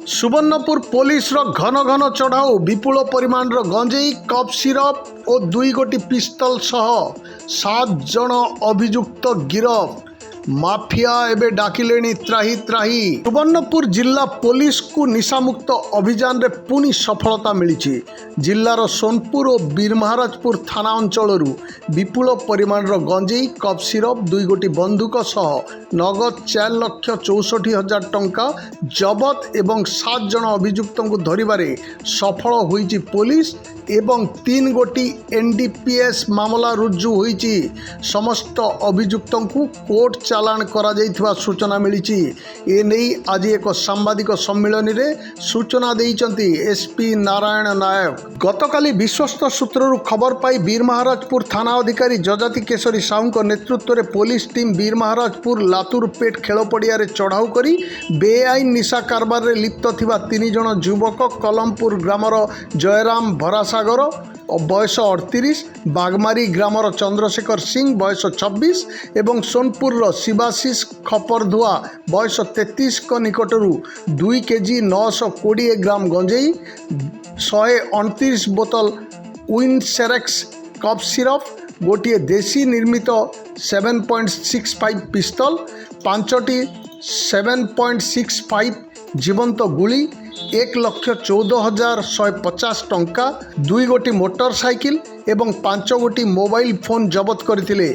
Subarnapur police घन घन चढ़ाऊ विपुल परिमाण गंजेई कप सिरप और 2 गोटी पिस्तल सह 7 जन अभियुक्त गिरफ। माफिया एबे डाकिलेनी त्राही त्राही। सुवर्णपुर जिला पुलिस को निशामुक्त अभियान रे पुनी सफलता मिली। जिलार सोनपुर और बीरमहाराजपुर थाना अंचल विपुल परिमाण गंजेई कप सिरप 2 गोटी बंदूक सह नगद 4,64,000 टंका जबत एवं 7 जन अभियुक्त को धरिबारे सफल होईची पुलिस एवं 3 गोटी एनडीपीएस मामला रुजु होईची। समस्त अभियुक्त को कोर्ट चालान करा जाइथिबा सूचना मिली। एने आज एक सांबादिक सम्मेलन रे सूचना देइचंती एसपी नारायण नायक। गतकाली विश्वस्त सूत्ररु खबर पाई बीरमहाराजपुर थाना अधिकारी जजाति केशरी साहू नेतृत्व में पुलिस टीम बीरमहाराजपुर लातूर पेट खेल पड़िया चढ़ाऊ करी बेआईन निशा कारबार रे लिप्त थिबा 3 जन युवक कलमपुर ग्रामर जयराम भरासागर बयस 38, बागमारी ग्रामर चंद्रशेखर सिंह बयस 26 एवं सोनपुर शिवाशीष खपरधुआ बयस 33 निकटरू 2 केजी 920 ग्राम गंजेई 129 बोतल विनसेरेक्स कप सिरप गोटे देशी निर्मित 7.65 पिस्तल 5टी 7.65 जीवंत गुली 1,14,150 टंका 2 गोटी मोटरसाइकिल एवं 5 गोटी मोबाइल फोन जबत करथिले।